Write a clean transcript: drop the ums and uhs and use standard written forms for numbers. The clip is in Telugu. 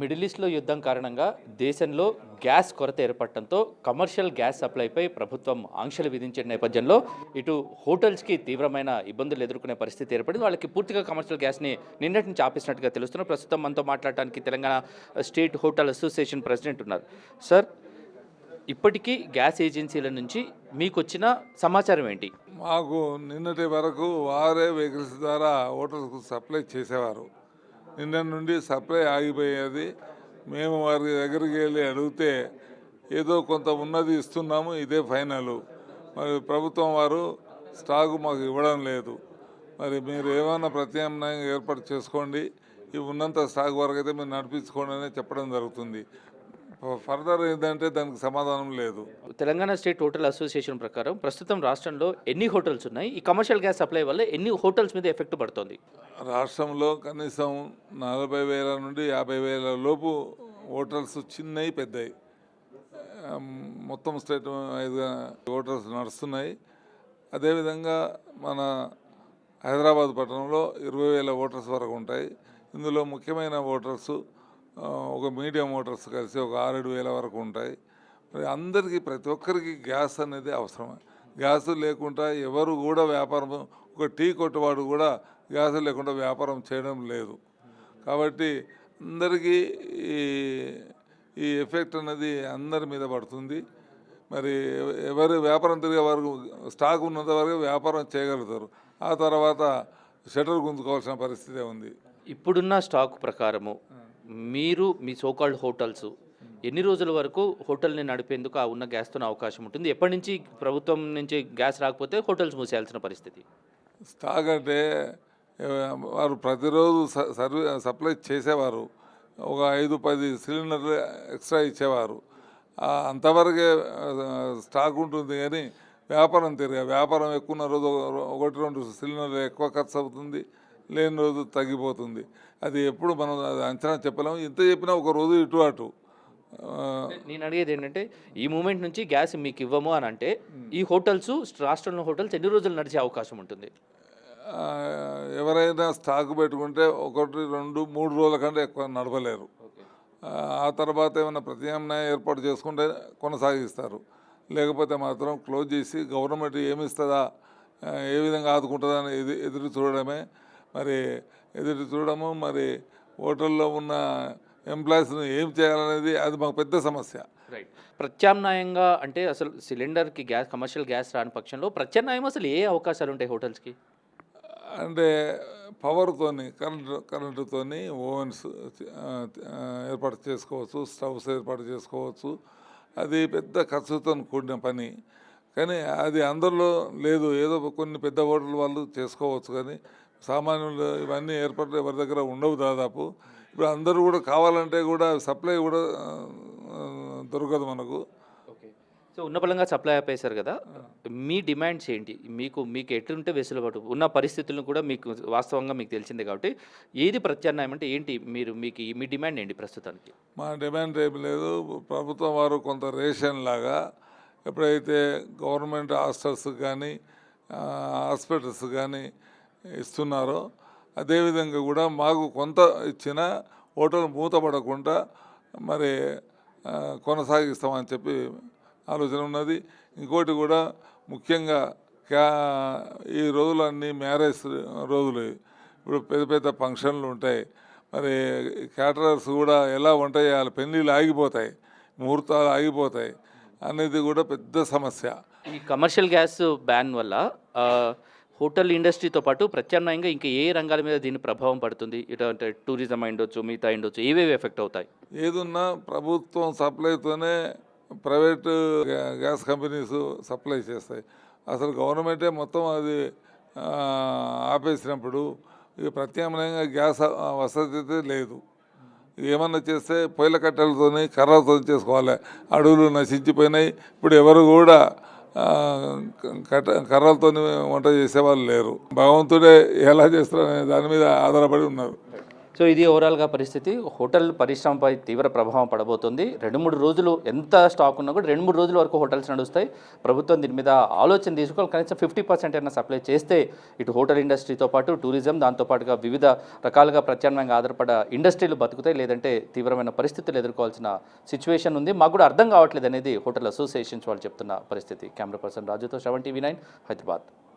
మిడిల్ ఈస్ట్లో యుద్ధం కారణంగా దేశంలో గ్యాస్ కొరత ఏర్పడటంతో కమర్షియల్ గ్యాస్ సప్లైపై ప్రభుత్వం ఆంక్షలు విధించిన నేపథ్యంలో ఇటు హోటల్స్కి తీవ్రమైన ఇబ్బందులు ఎదుర్కొనే పరిస్థితి ఏర్పడింది. వాళ్ళకి పూర్తిగా కమర్షియల్ గ్యాస్ని నిన్నటి నుంచి ఆపేసినట్టుగా తెలుస్తున్నారు. ప్రస్తుతం మనతో మాట్లాడటానికి Telangana state hotel association president ఉన్నారు. సార్, ఇప్పటికీ గ్యాస్ ఏజెన్సీల నుంచి మీకు వచ్చిన సమాచారం ఏంటి? మాకు నిన్నటి వరకు వారే వెహికల్స్ ద్వారా హోటల్స్కు సప్లై చేసేవారు. నిన్న నుండి సప్లై ఆగిపోయేది. మేము వారి దగ్గరికి వెళ్ళి అడిగితే ఏదో కొంత ఉన్నది ఇస్తున్నాము, ఇదే ఫైనల్, మరి ప్రభుత్వం వారు స్టాకు మాకు ఇవ్వడం లేదు, మరి మీరు ఏమైనా ప్రత్యామ్నాయంగా ఏర్పాటు చేసుకోండి, ఈ ఉన్నంత స్టాక్ వరకు అయితే మీరు నడిపించుకోండి అని చెప్పడం జరుగుతుంది. ఫర్దర్ ఏంటంటే దానికి సమాధానం లేదు. తెలంగాణ స్టేట్ హోటల్ అసోసియేషన్ ప్రకారం ప్రస్తుతం రాష్ట్రంలో ఎన్ని హోటల్స్ ఉన్నాయి? ఈ కమర్షియల్ గ్యాస్ సప్లై వల్ల ఎన్ని హోటల్స్ మీద ఎఫెక్ట్ పడుతుంది? రాష్ట్రంలో కనీసం 40,000 నుండి 50,000 లోపు హోటల్స్ చిన్నవి పెద్దవి మొత్తం స్టేట్ 5 హోటల్స్ నడుస్తున్నాయి. అదేవిధంగా మన హైదరాబాద్ పట్టణంలో 20,000 హోటల్స్ వరకు ఉంటాయి. ఇందులో ముఖ్యమైన హోటల్స్ ఒక మీడియం హోటల్స్ కలిసి ఒక 6,000 వరకు ఉంటాయి. మరి అందరికీ ప్రతి ఒక్కరికి గ్యాస్ అనేది అవసరమే. గ్యాస్ లేకుండా ఎవరు కూడా వ్యాపారం, ఒక టీ కొట్టువాడు కూడా గ్యాస్ లేకుండా వ్యాపారం చేయడం లేదు. కాబట్టి అందరికీ ఈ ఎఫెక్ట్ అనేది అందరి మీద పడుతుంది. మరి ఎవరు వ్యాపారం తిరిగే వరకు, స్టాక్ ఉన్నంత వరకు వ్యాపారం చేయగలుగుతారు. ఆ తర్వాత షటర్ గుంజుకోవాల్సిన పరిస్థితి ఉంది. ఇప్పుడున్న స్టాక్ ప్రకారము మీరు మీ సోకాల్డ్ హోటల్స్ ఎన్ని రోజుల వరకు హోటల్ని నడిపేందుకు ఆ ఉన్న గ్యాస్తో అవకాశం ఉంటుంది? ఎప్పటి నుంచి ప్రభుత్వం నుంచి గ్యాస్ రాకపోతే హోటల్స్ మూసేయాల్సిన పరిస్థితి? స్టాక్ అంటే వారు ప్రతిరోజు సప్లై చేసేవారు. ఒక 5-10 సిలిండర్లు ఎక్స్ట్రా ఇచ్చేవారు. అంతవరకే స్టాక్ ఉంటుంది. కానీ వ్యాపారం ఎక్కువ ఉన్న రోజు 1-2 సిలిండర్లు ఎక్కువ ఖర్చు అవుతుంది, లేని రోజు తగ్గిపోతుంది. అది ఎప్పుడు మనం అంచనా చెప్పలేము. ఇంత చెప్పినా ఒక రోజు ఇటు అటు. నేను అడిగేది ఏంటంటే, ఈ మూమెంట్ నుంచి గ్యాస్ మీకు ఇవ్వము అని అంటే ఈ హోటల్స్, రాష్ట్రంలో హోటల్స్ ఎన్ని రోజులు నడిచే అవకాశం ఉంటుంది? ఎవరైనా స్టాక్ పెట్టుకుంటే 1-2-3 రోజుల కంటే ఎక్కువ నడపలేరు. ఆ తర్వాత ఏమైనా ప్రత్యామ్నాయం ఏర్పాటు చేసుకుంటే కొనసాగిస్తారు. లేకపోతే మాత్రం క్లోజ్ చేసి గవర్నమెంట్ ఏమి ఇస్తుందా, ఏ విధంగా ఆదుకుంటుందా అని ఎదురు చూడడమే. ఎదురు చూడము. మరి హోటల్లో ఉన్న ఎంప్లాయీస్ని ఏం చేయాలనేది అది మాకు పెద్ద సమస్య. రైట్. ప్రత్యామ్నాయంగా అంటే అసలు సిలిండర్కి గ్యాస్, కమర్షియల్ గ్యాస్ రాని పక్షంలో ప్రత్యామ్నాయం అసలు ఏ అవకాశాలు ఉంటాయి హోటల్స్కి? అంటే పవర్తోని, కరెంటుతోని ఓవెన్స్ ఏర్పాటు చేసుకోవచ్చు, స్టవ్స్ ఏర్పాటు చేసుకోవచ్చు. అది పెద్ద ఖర్చుతో కూడిన పని. కానీ అది అందరిలో లేదు. ఏదో కొన్ని పెద్ద హోటల్ వాళ్ళు చేసుకోవచ్చు, కానీ సామాన్యులు ఇవన్నీ ఏర్పాట్లు ఎవరి దగ్గర ఉండవు దాదాపు. ఇప్పుడు అందరూ కూడా కావాలంటే కూడా సప్లై కూడా దొరకదు మనకు. ఓకే. సో ఉన్న బలంగా సప్లై ఆపేశారు కదా, మీ డిమాండ్స్ ఏంటి? మీకు ఎట్లుంటే వెసులుబాటు ఉన్న పరిస్థితులను కూడా మీకు వాస్తవంగా మీకు తెలిసిందే కాబట్టి ఏది ప్రత్యామ్నాయం అంటే ఏంటి? మీ డిమాండ్ ఏంటి ప్రస్తుతానికి? మా డిమాండ్ ఏమి లేదు. ప్రభుత్వం వారు కొంత రేషన్ లాగా ఎప్పుడైతే గవర్నమెంట్ హాస్టల్స్ కానీ హాస్పిటల్స్ కానీ ఇస్తున్నారో అదేవిధంగా కూడా మాకు కొంత ఇచ్చిన హోటల్ మూతపడకుండా మరి కొనసాగిస్తామని చెప్పి ఆలోచన ఉన్నది. ఇంకోటి కూడా ముఖ్యంగా ఈ రోజులన్నీ మ్యారేజ్ రోజులు, ఇప్పుడు పెద్ద ఫంక్షన్లు ఉంటాయి. మరి క్యాటరర్స్ కూడా ఎలా వంట చేయాలి, పెళ్ళిళ్ళు ఆగిపోతాయి, ముహూర్తాలు ఆగిపోతాయి అనేది కూడా పెద్ద సమస్య. ఈ కమర్షియల్ గ్యాస్ బ్యాన్ వల్ల హోటల్ ఇండస్ట్రీతో పాటు ప్రత్యామ్నాయంగా ఇంకా ఏ రంగాల మీద దీని ప్రభావం పడుతుంది? ఇటు అంటే టూరిజం అయిండొచ్చు, మిగతా అయిండొచ్చు, ఏవేవి ఎఫెక్ట్ అవుతాయి? ఏదున్నా ప్రభుత్వం సప్లైతోనే ప్రైవేటు గ్యాస్ కంపెనీస్ సప్లై చేస్తాయి. అసలు గవర్నమెంటే మొత్తం అది ఆపేసినప్పుడు ఇక ప్రత్యామ్నాయంగా గ్యాస్ వసతి అయితే లేదు. ఏమన్నా చేస్తే పొయ్యిల కట్టెలతోని, కర్రలతో చేసుకోవాలి. అడవులు నశించిపోయినాయి. ఇప్పుడు ఎవరు కూడా కర్రలతో వంట చేసేవాళ్ళు లేరు. భగవంతుడే ఎలా చేస్తారనే దాని మీద ఆధారపడి ఉన్నారు. సో ఇది ఓవరాల్గా పరిస్థితి. హోటల్ పరిశ్రమపై తీవ్ర ప్రభావం పడబోతుంది. 2-3 రోజులు ఎంత స్టాక్ ఉన్నా కూడా 2-3 రోజుల వరకు హోటల్స్ నడుస్తాయి. ప్రభుత్వం దీని మీద ఆలోచన తీసుకోవాలి. కనీసం 50% అయినా సప్లై చేస్తే ఇటు హోటల్ ఇండస్ట్రీతో పాటు టూరిజం, దాంతోపాటుగా వివిధ రకాలుగా ప్రత్యామ్నాయంగా ఆధారపడ ఇండస్ట్రీలు బతుకుతాయి. లేదంటే తీవ్రమైన పరిస్థితులు ఎదుర్కోవాల్సిన సిచ్యువేషన్ ఉంది. మాకు కూడా అర్థం కావట్లేదు అనేది హోటల్ అసోసియేషన్స్ వాళ్ళు చెప్తున్న పరిస్థితి. కెమెరా పర్సన్ రాజుతో 7 TV 9 హైదరాబాద్.